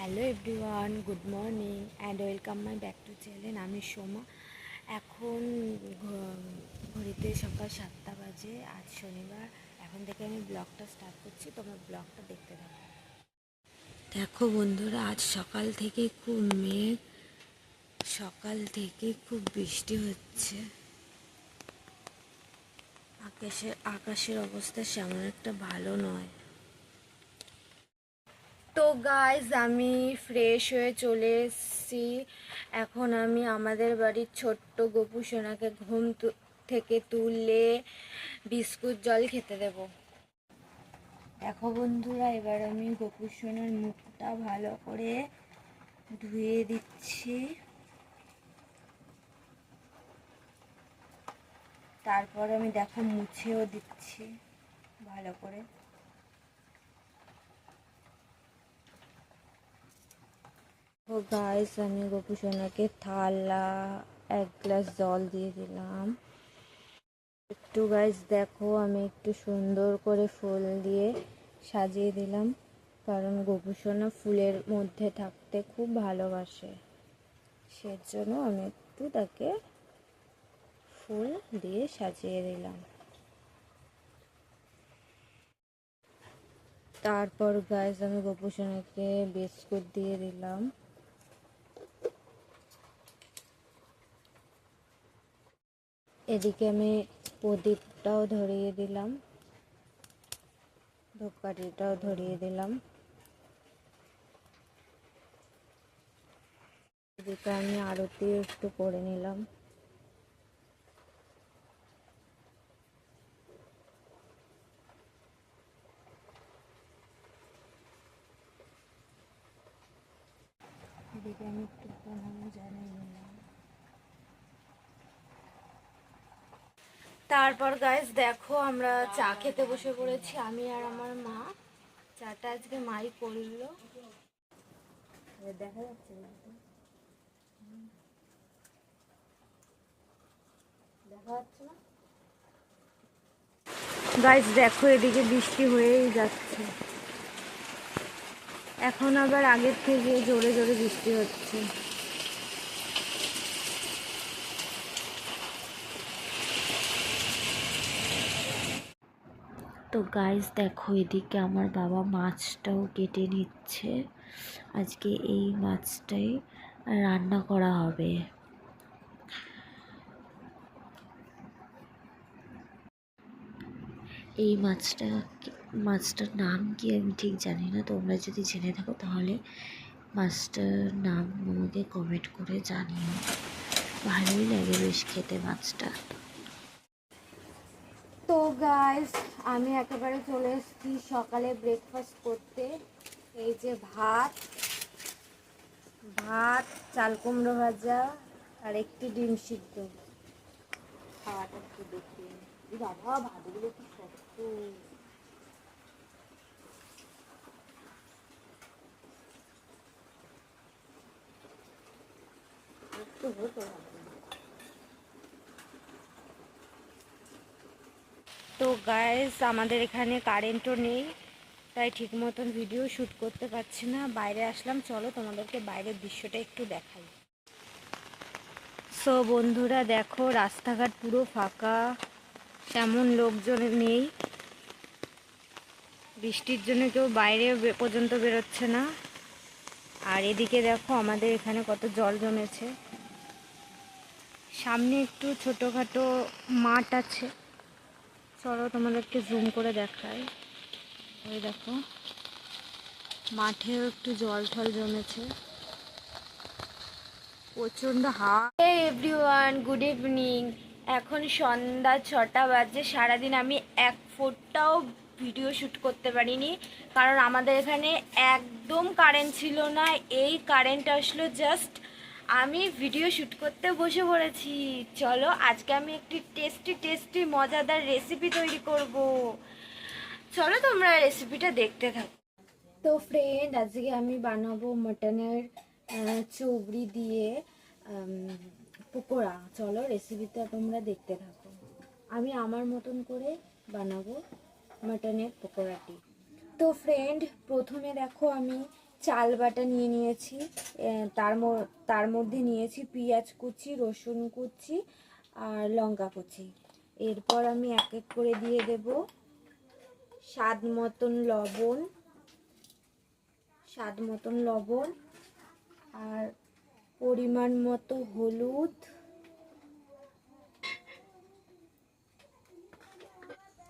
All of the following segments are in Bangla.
Hello everyone, good morning and welcome my back to channel. আমি সোমা। এখন ঘড়িতে সকাল 7টা বাজে। আজ শনিবার। এখন থেকে আমি ব্লগটা স্টার্ট করছি, তোমরা ব্লগটা দেখতে থাকো। দেখো বন্ধুরা, আজ সকাল থেকে খুব মেঘ, সকাল থেকে খুব বৃষ্টি হচ্ছে। আকাশের অবস্থা সেমন একটা ভালো নয়। তো গাইজ, আমি ফ্রেশ হয়ে চলে এসেছি। এখন আমি আমাদের বাড়ির ছোট্ট গপু সোনাকে ঘুম থেকে তুললে বিস্কুট জল খেতে দেব। দেখো বন্ধুরা, এবার আমি গপু সোনার মুখটা ভালো করে ধুয়ে দিচ্ছি। তারপর আমি দেখো মুছেও দিচ্ছি ভালো করে। ও গাইস, আমি গপু সোনাকে থালা 1 গ্লাস জল দিয়ে দিলাম। একটু গাইস দেখো, আমি একটু সুন্দর করে ফুল দিয়ে সাজিয়ে দিলাম, কারণ গপু সোনা ফুলের মধ্যে থাকতে খুব ভালোবাসে। সেজন্য আমি একটু তাকে ফুল দিয়ে সাজিয়ে দিলাম। তারপর গাইস, আমি গপু সোনাকে বিস্কুট দিয়ে দিলাম। এদিকে আমি প্রদীপটাও ধরিয়ে দিলাম, ধূপকাঠিটাও ধরিয়ে দিলাম। এদিকে আমি আরতি একটু করে নিলাম। এদিকে আমি একটু প্রণাম জানিয়ে নিলাম। তারপর গাইস দেখো, আমরা চা খেতে বসে পড়েছি, আমি আর আমার মা। চাটা আজকে মাই করলো। দেখা যাচ্ছে না, দেখা যাচ্ছে না গাইস। দেখো, এদিকে বৃষ্টি হয়েই যাচ্ছে। এখন আবার আগের থেকে জোরে জোরে বৃষ্টি হচ্ছে। তো গাইস দেখো, এদিকে আমার বাবা মাছটাও কেটে নিচ্ছে। আজকে এই মাছটাই রান্না করা হবে। এই মাছটার নাম কি আমি ঠিক জানি না। তোমরা যদি জেনে থাকো তাহলে মাছটার নাম আমাকে কমেন্ট করে জানিও। ভালোই লাগে বেশ খেতে মাছটা। তো গাইস, আমি একেবারে চলে এসেছি সকালে ব্রেকফাস্ট করতে। এই যে ভাত, চাল কুমড়ো ভাজা আর একটি ডিম সিদ্ধ। খাওয়াটা একটু দেখি। বাবা, ভাতগুলো কি শক্ত! একটু হতো। তো গাইস, আমাদের এখানে কারেন্টও নেই, তাই ঠিক মতন ভিডিও শ্যুট করতে পারছি না। বাইরে আসলাম, চলো তোমাদেরকে বাইরের দৃশ্যটা একটু দেখাই। সো বন্ধুরা দেখো, রাস্তাঘাট পুরো ফাঁকা, তেমন লোকজন নেই। বৃষ্টির জন্য কেউ বাইরে পর্যন্ত বেরোচ্ছে না। আর এদিকে দেখো, আমাদের এখানে কত জল জমেছে। সামনে একটু ছোটোখাটো মাঠ আছে, চলো তোমাদেরকে জুম করে দেখাই। ওই দেখো, মাঠেও একটু জল ঠল জমেছে। প্রচণ্ড হাওয়া। Hey everyone, good evening. এখন সন্ধ্যা 6টা বাজে। সারাদিন আমি এক ফোঁটাও ভিডিও শ্যুট করতে পারিনি, কারণ আমাদের এখানে একদম কারেন্ট ছিল না। এই কারেন্ট আসলো জাস্ট, আমি ভিডিও শ্যুট করতে বসে পড়েছি। চলো, আজকে আমি একটি টেস্টি টেস্টি মজাদার রেসিপি তৈরি করব। চলো তোমরা রেসিপিটা দেখতে থাকো। তো ফ্রেন্ড, আজকে আমি বানাবো মটনের চবড়ি দিয়ে পকোড়া। চলো রেসিপিটা তোমরা দেখতে থাকো। আমি আমার মতন করে বানাবো মটনের পকোড়াটি। তো ফ্রেন্ড, প্রথমে দেখো আমি চাল বাটা নিয়ে নিয়েছি, তার মধ্যে নিয়েছি পেঁয়াজ কুচি, রসুন কুচি আর লঙ্কা কুচি। এরপর আমি এক এক করে দিয়ে দেব স্বাদ মতন লবণ আর পরিমাণ মতো হলুদ।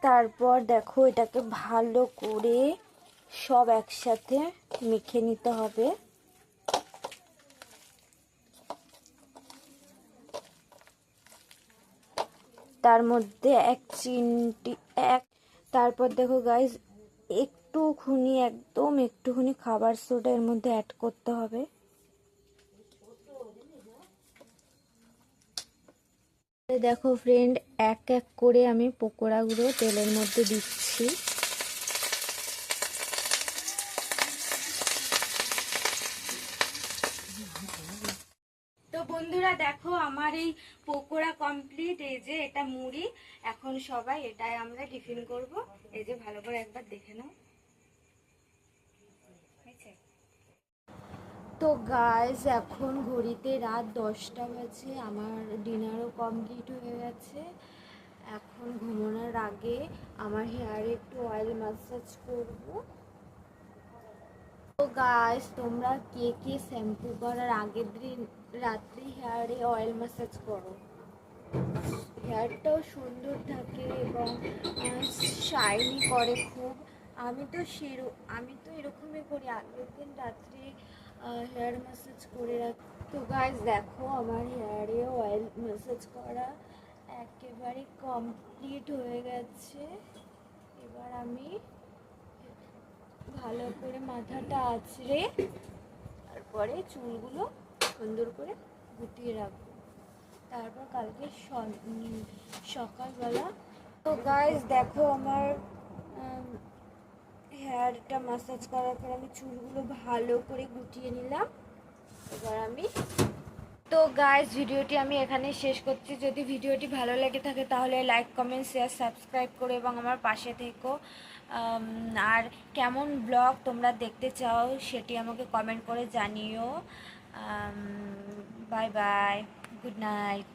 তারপর দেখো এটাকে ভালো করে সব একসাথে মেখে নিতে হবে। তার মধ্যে তারপর দেখো গাইস একটুখানি খাবার সোডা এর মধ্যে অ্যাড করতে হবে। দেখো ফ্রেন্ড, এক এক করে আমি পকোড়াগুলো তেলের মধ্যে দিচ্ছি। তো বন্ধুরা দেখো আমার এই পকোড়া কমপ্লিট। এই যে এটা মুড়ি, এখন সবাই এটাই আমরা টিফিন করব। এই যে ভালো করে একবার দেখে নাও। তো গাইস এখন ঘড়িতে রাত 10টা বাজে, আমার ডিনারও কমপ্লিট হয়ে গেছে। এখন ঘুমানোর আগে আমার হেয়ারে একটু অয়েল ম্যাসাজ করব। তো গাইস তোমরা কে কে শ্যাম্পু করার আগের দিন রাত্রি হেয়ারে অয়েল ম্যাসাজ করো? হেয়ারটাও সুন্দর থাকে এবং শাইনি করে খুব। আমি তো এরকমই করি, আগের দিন রাত্রে হেয়ার ম্যাসাজ করে রাখি। তো গাইস দেখো আমার হেয়ারে অয়েল ম্যাসাজ করা একেবারে কমপ্লিট হয়ে গেছে। এবার আমি ভালো করে মাথাটা আঁচড়ে তারপরে চুলগুলো সুন্দর করে গুটিয়ে রাখবো। তারপর কালকে সকালবেলা। তো গাইস দেখো আমার হেয়ারটা ম্যাসাজ করার পর আমি চুলগুলো ভালো করে গুটিয়ে নিলাম। এবার তো গাইস ভিডিওটি আমি এখানে শেষ করছি। যদি ভিডিওটি ভালো লেগে থাকে তাহলে লাইক, কমেন্ট, শেয়ার, সাবস্ক্রাইব করে এবং আমার পাশে থেকো। আর কেমন ব্লগ তোমরা দেখতে চাও সেটি আমাকে কমেন্ট করে জানিও। Bye bye, good night.